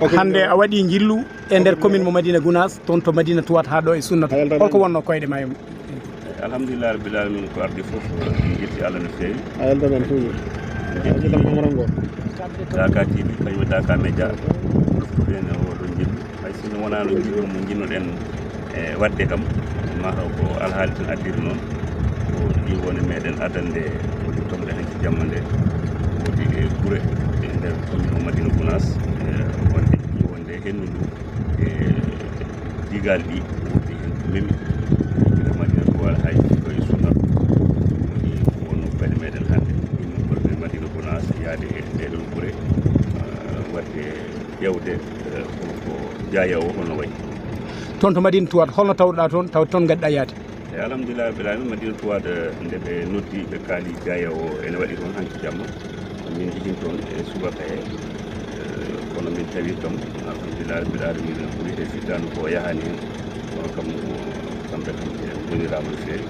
hande a waɗi jillu e nder commune mo Madina Gounass toon to Madina Touat ha ɗo e Sunnata holko wonno koyɗe ma alhamdulillah rabbil alamin ko ardi fof jetti Allah no fewi Daka TV kañum Daka Média ɗoftuɗen oɗon jillu hay sino wonano jillu mo jinnoɗen e wadde kam mataw ko alhaali tan addiri noon ko ɗi woni meɗen adande woni tomɗe hanki jamma nde wodi e guure e nder commune mo Madina Gounass wonde wonde hennudu e digal ɗi wodi hen memi ɓe Madina Touat hay koye Sunnata woni wonno koyɗe meɗen hannde ɗumɓe Madina Gounass yaade e ɗeɗon guure wadde ƴewde ko jaaya o holno wayi toon to Madina Touat holno tawɗa toon taw toon gadɗa yaade e alhamdulillah rabbil alamin Madina Touat nde ɓe noddi ɓe kaali jaaya o ene waɗi toon hanki jamma min jihin toon e subaka he kono min tawi kam alhamdulillah rabbil alamin ɓuri e fittanu ko yahani hen kono kam kamɓe kam gonirama no feewi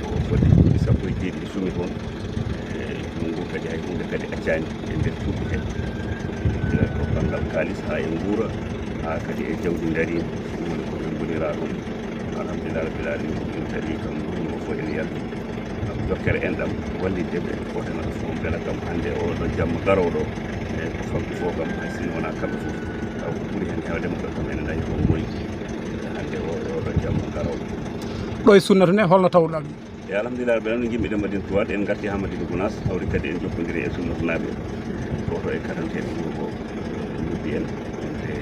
ko fodde juuɗe sappo e jeeɗiɗi sumi toon ɗum ngu kadi hay hunde kadi accani e nder cuuɗi he ko banggal kalis ha e nguura ha kadi e jawdi darima ɗum woni ko min gonira ɗum alhamdulillah rabbil alamin min tawi kam ɗum fof ene yalti jokkere enɗam walliddeɓe fotena fof beela kam hannde oɗo jamma garoɗo e ko famɗi fof kam hay sino wona kamɓe fof taw ko ɓuri hen hewdema ɗo kam ene dañi ko moyi hannde oɗo jamma garoɗo ɗo e Sunnata ne holno tawɗa ɗum e alhamdulillah rabbil alamin yimɓe ɗe Madina Touat en garti ha Madina Gounass hawri kadi en jokkodiri e Sunnata naaɓe goto e katanteɗe wuuro ko juddi en e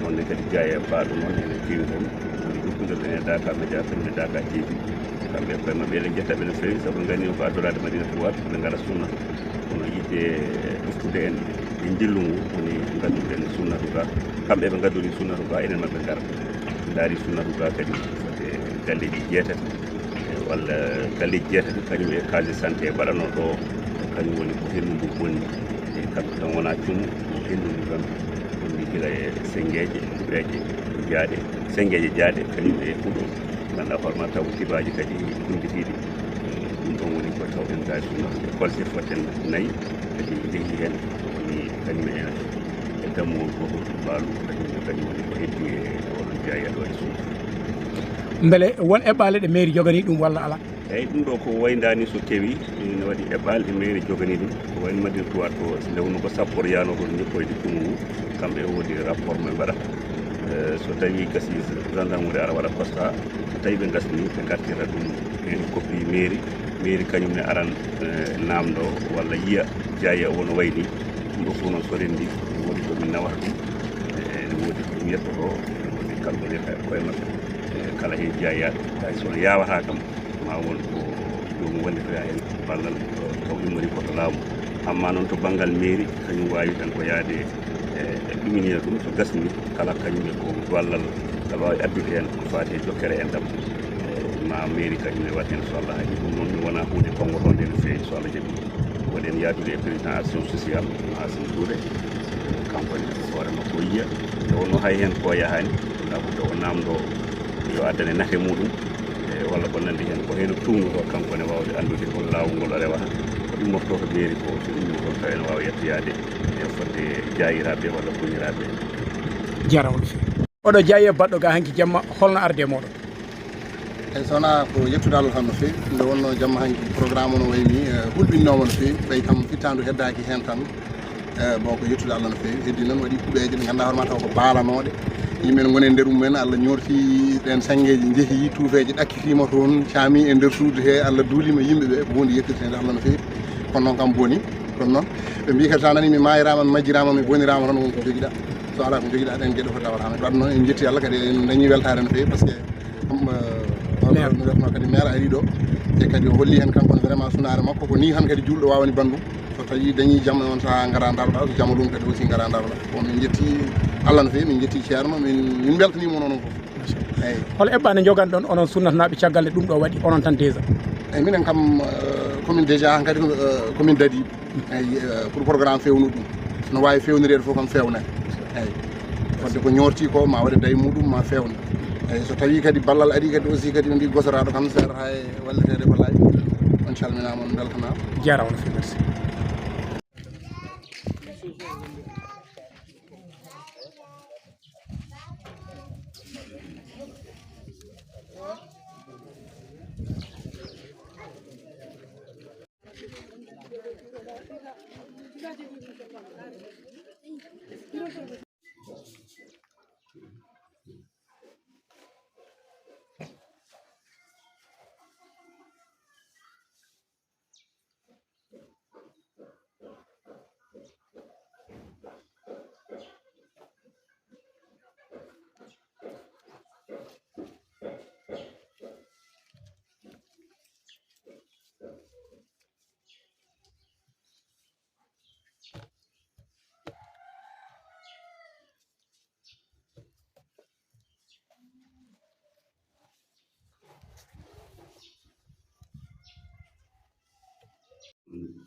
nonne kadi jeeya mbaɗo noon ene kewi toon woni jokkodirɗen e Daka Média kañum e Daka TV kamɓe koye maɓɓe eɗen jettaɓe no fewi saabu gandi ko addorade Madina Touat ɓe ngara Sunnata kono yidde ɗoftude en e jillu ngu woni gadduɗen Sunnata ga kamɓe ɓe gaddori Sunnata ga enen maɓɓe ngara daari Sunnata ga kadi fode galleji jeetati walla galleji jeetati kañum e kalis santé mbaɗano ɗo kañum woni ko henndu bonni e kamɓe tan wona cumu ko henndu tan wonni gila e sengueje ɓeeje jaaɗe sengueje jaaɗe kañum e huuɗo ganduɗa hoorema taw tibaji kadi gumbitiɗi ɗum ɗon woni ko tawɗen ga Sunnata kolse foten nayyi kadi jeehi hen woni kañum e dammugol gogol baalu kañum woni ko heddi e oɗon jeeya ɗo e Sunnata beele won eɓɓale ɗe mairie jogani ɗum walla ala eyyi ɗum ɗo ko waydani so kewi ne waɗi eɓɓal e mairie jogani ɗum ko wayno Madina Touat to lewnu ko sapporo yano toon ñippoyde ɗum ngu kamɓe wodi rapport ɓe mbaɗa so tawi gasi gendarmerie ara waɗa constat so tawi ɓe gasni ɓe gartira ɗum hen copie mairie kañum ne aran namdo walla yiya jaaya wono wayni ɗum ɗo fof noon so rendi woni komin nawata ɗum ene wodi ko ɗum yettoto woni kamɓe ne koye maɓɓe kala hen jeeyaɗo hay sono yawata kam ma won ko jomum wallitoya hen ballal taw immori koto laamu amma noon to banggal mairie kañum wawi tan ko yaade e ɗuminina ɗum so gasni kala kañum ko ballal kala wawi addude hen ko fati e jokkere en ɗam ma mairie kañum ne waɗa hen so Allah haji ɗum noon wona hunde tongotonde no fewi so Allah jaaɓi waɗen yaadude e président action sociale Assane Touré campagne hoore makko yiya nde wonno hay hen ko yahani labude o namdo yo addane nafe muɗum walla ko nandi hen ko heno tumnuto kanko ne wawde andude hol lawol ngol rewa ko ɗum mofto to mairie ko so ɗum toon taw ene wawa yettoyade e fodde jayiraɓe walla goñiraɓe jarama oɗo jaaye baɗɗo ga hanki jamma holno arde moɗon eyyi sowona ko yettude Allah tan no fewi nde wonno jamma hanki programme no wayni hulɓinnoma no fewi ɓay kam fittandu heddaki hen tan bon ko yettude Allah no fewi heddi noon waɗi kuuɓeje ɗe ganduɗa hoorema taw ko baalanoɗe yimɓe ne goni e nder mumen Allah ñorti ɗen sangueji jeehi tuufeje ɗakkitima toon caami e nder suudu he Allah duulima yimɓeɓe ko hunde yekkirtede Allah no fewi kono noon kam boni kono noon ɓe mbi kadi sa nani mi mayirama mi majjirama mi bonirama tan wonko joguiɗa so ala ko joguiɗa ɗen gueɗe ko tawatama ɗum noon en jetti Allah kadi en dañi weltare no fewi par ce que no refno kadi maire ari ɗo e kadi o holli hen kanko vraiment sunare makko ko ni han kadi julɗo wawani bandum so tawi dañi jamma on saaha gara daroɗa so jamma ɗum kadi aussi gara daroɗa bon min jetti Allah no fewi min jetti ceerno min beltanimo noon fof eyyi hol eɓɓane jogan ɗon onon Sunnata naaɓe caggal nde ɗum ɗo waɗi onon tan déjà eyyi minen kam komin déjà han kadi komin dadi eyyi pour programme fewnu ɗum no wawi fewnirede fof kam fewne eyyi wadde ko ñorti ko ma waɗe daye muɗum ma fewna eyyi so tawi kadi ballal ari kadi aussi kadi ɓe mbi gosoraɗo kam seeɗa ha e wallitede ko laaɓi on calminama on beltanama jarama no fewi merci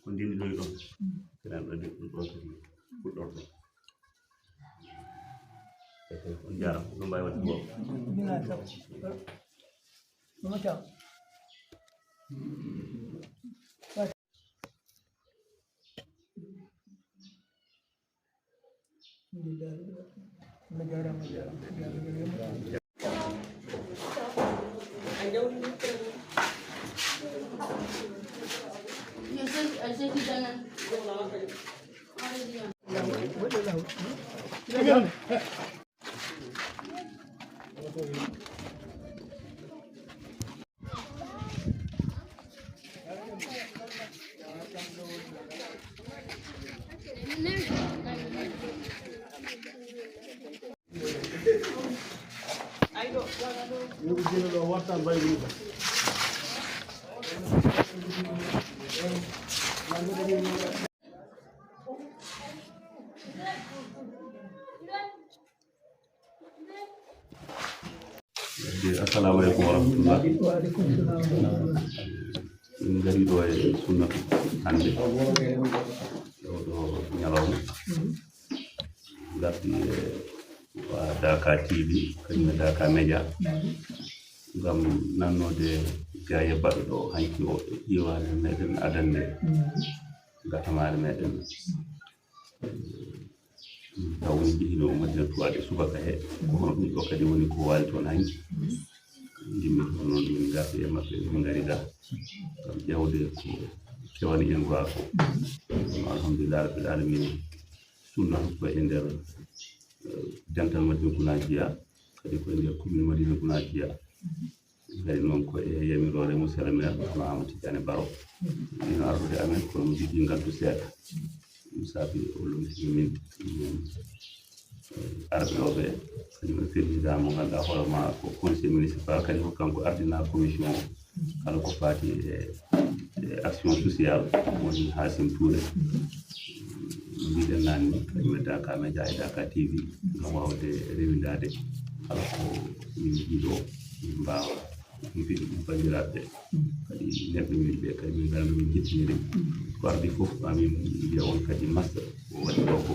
ko ndindiɗoy ɗon kenan ɗo ɗum ɗon kadi fuɗɗorto on jarama ɗum mbawi wadde goto assalamu aleykum wa rahmatullah min gari ɗo e sunnatu hande ɗo ñalawma gardi wa Daka TV kañum e Daka Média ngam nannode gaye baɗo ɗo hanki o ƴiwade meɗen adanne gatamare meɗen taw woni jehino Madina Tuwaɗe subaka he ko hono ɗum ɗo kadi woni ko waali toon hanki yimɓe ko noon min gardi e maɓɓe min gari ga ngam ƴewde ko kewani en goa ko alhamdulillah rabbil alamin sunna ko e nder dental Madina Gounassiya kadi ko e nder commune Madina Gounassiya gari noon ko e yamirore monsieur le maire hono Amadou Tidiane Baro ino ardude amen kono mo jiɗɗi ngaldu seeɗa ɗum saabi o lomtini min arɓeɓe kañum e président mo ganduɗa hoorema ko conseil municipal kadi ko kanko ardina commission o kala ko fati e action sociale woni Hasim Touré mbiɗen nanni kañum e Daka Média e Daka TV ngam wawde rewidade kala ko min jiiɗo min mbawa ɗum fiɗi ɗum bandiraɓe kadi neɗɗo yimɓe kadi min garano min jettiniri ko ardi fof amin mbiya on kadi masta ko waɗi ɗo ko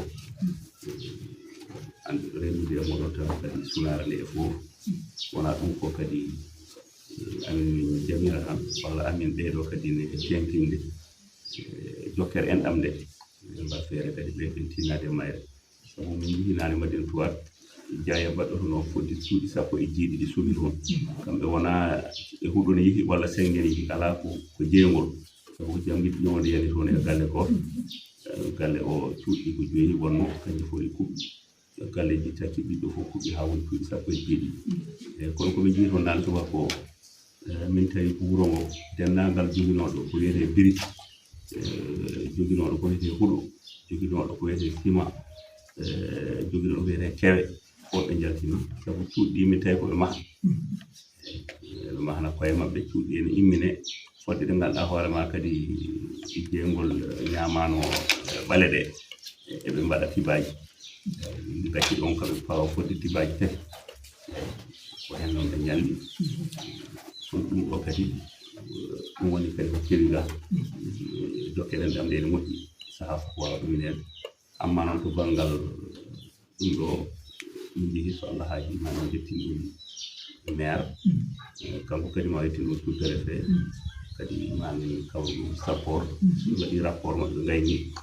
anduɗo rendude e moɗon tan kadi sunara nde e fof wona ɗum ko kadi amin min jamira tan walla amin ɓeeɗo kadi ne tenkinde jokkere enɗam nde mba feere kadi ɓeyden tinade mayre sabu min jihinani Madina Tuwaɗe Jaya baɗɗo toon o fodde cuuɗi sappo e jeeɗiɗi suuɓi toon kamɓe wona e huɗone yihi walla senggen yihi ala ko jeygol sabu ko jam yiɗi ñowde yani toon e galle goto galle o cuuɗi ko joyi wonno kañum foti kuɓɓi galleji takki ɓiɗɗo fof kuɓɓi ha woni cuuɗi sappo e jeeɗiɗi eyyi kono komin jii toon nane tuba ko min tawi ko wuuro ngo dennagal joginoɗo ko wiyete brique joginoɗo ko wiyete huuɗo joginoɗo ko wiyete ciment joginoɗo ko wiyete kewe woɓɓe jaltini sabu cuuɗi min tawi koɓe maha ɓe mahana koye maɓɓe cuuɗi ene immine fodde ɗe ganduɗa hoorema kadi jeygol ñamano ɓale ɗe eɓe mbaɗa tibaji gacci ɗon kaɓe pawa fodde tibaji tati ko hen noon ɓe ñalli son ɗum ɗo kadi ɗum woni kadi ko kewi ga jokkeren ɗam ɗe ne moƴƴi saaha fof wawa ɗuminen amma noon to banggal ɗum ɗo min jeehi so Allah haaji ma min jettin ɗum maire kanko kadi ma yettin ɗum sous-préfet kadi mamin kawru ɗum support waɗi rapport maɓɓe gayni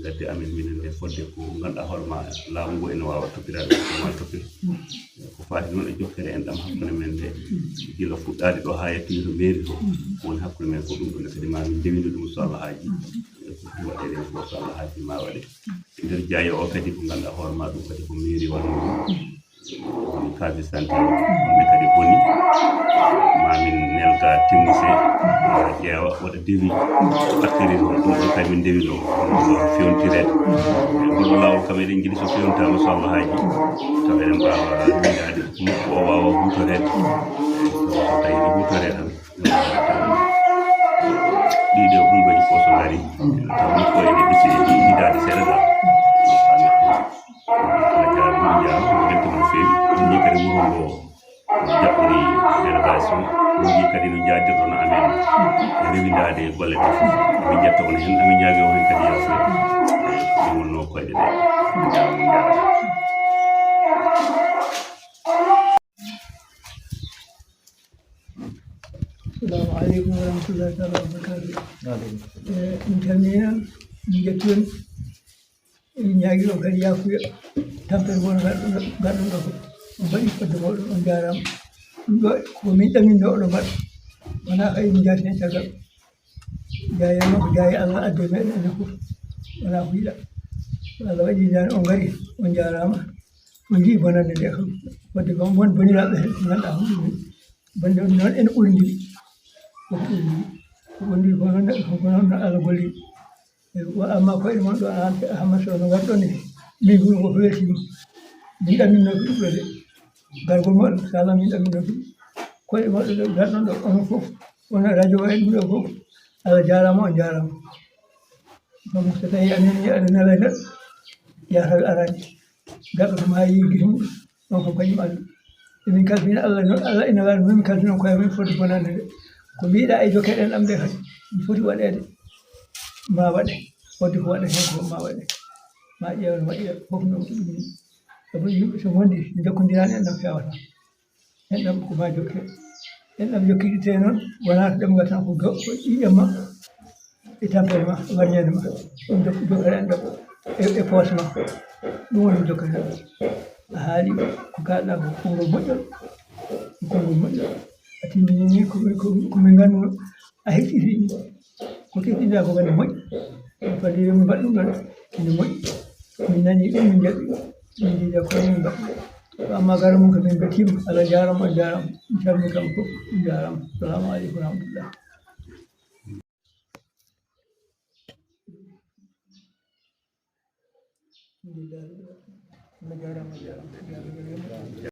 gadde amin minen e fodde ko ganduɗa hoorema laamu ngu ene wawa toppitade ma toppito ko fati noon e jokkere en ɗam hakkude men nde gila fuɗɗade ɗo ha yettimi to mairie to woni hakkude men ko ɗum ɗonne kadi mamin dewinde ɗum so Allah haaji ko ɗum waɗede fof so Allah haaji ma waɗe nder jaayo o kadi ko ganduɗa hoore ma ɗum kadi ko mairie walluɗum woni case santé wonde kadi boni mamin nelga technicien ƴeewa waɗa devis artiri ɗum ɗo kadi min ndewi ɗo fewtirede ngol lawol kam eɗen jiiɗi so fewnitama sohla haji tawa eɗen mbawa windade nokku o wawa hutorede so tawi ɗo hutore tan ɗiɗo ɗum waɗi ko so ngari taw nokku ene ɗicciɗe hidade seeɗa ɗa Allah jarama on jarama weltama no fewi ɗum ni kadi wuro ngo jaɓɓori délégation ɗum ni kadi no jaddirɗon amen rewidade golle ɗe fof emin jetta on hen amin ñaagi o hen kadi yewtere ɗum wonno koyɗe ɗe jarama on jarama Assalamu alaikum warahmatullahi wabarakatuh. Min calmina min jetton en ñaagi o kadi yafuya tampere won garɗum ɗo on mbaɗi fodde moɗon on jarama ɗum ɗo ko min ɗaminɗo oɗo mbaɗa wona kay min jaati hen caggal jayama ko jaayi Allah adde meɗen enen fof wona ko yiɗa Allah waɗi jani on gari on jarama on jii bonande nde kam wadde kam won boniraɓe ko ganduɗa ko ɗum bonde noon en ɓurdi ko ɓurdi ko noon Allah golli amma koyɗe mon ɗo hammaso no garɗon ni min wuro ko weltima min ɗaminno ɗuɗɗo de gargol moɗon sala min ɗaminno ɗum koyɗe moɗon ɗo garɗon ɗo onon fof wona radio o e ɗum ɗo fof Allah jarama on jarama donc so tawi anani aɗa nela e neɗɗo yataw arani gaɗa ko ma yi guitum ɗon ko kañum andu emin kalfina Allah ina wawi min kalfinon koye men fodde bonande nde ko mbiɗa e jokeɗen ɗam ɗe kadi mi foti waɗede ma waɗe wadde ko waɗa hen ko ma waɗe ma ƴeewa no waɗi fof no ɗum sabu yimɓe so gondi jokkodirani enɗam fewata enɗam ko ma jokke enɗam jokkiɗite noon wona to ɗemgal tan ko ƴiƴam ma e tampere ma warñede ma ɗum jokkata enɗam e poche ma ɗum woni jokkata a haali ko kalɗa ko konngol moƴƴol ko konngol moƴƴol a timmini komin ganduno a hettiti ko kettiɗa ko kadi moƴƴi fadde yomin mbaɗ ɗum ɗon ene moƴƴi min nani ɗum min jaɓi min jiida koye min mbaɗ amma gara mum ko min bettima Allah jarama on jarama mi calmini kamɓe fof on jarama assalamu aleykum warahmatullah Allah jarama jarama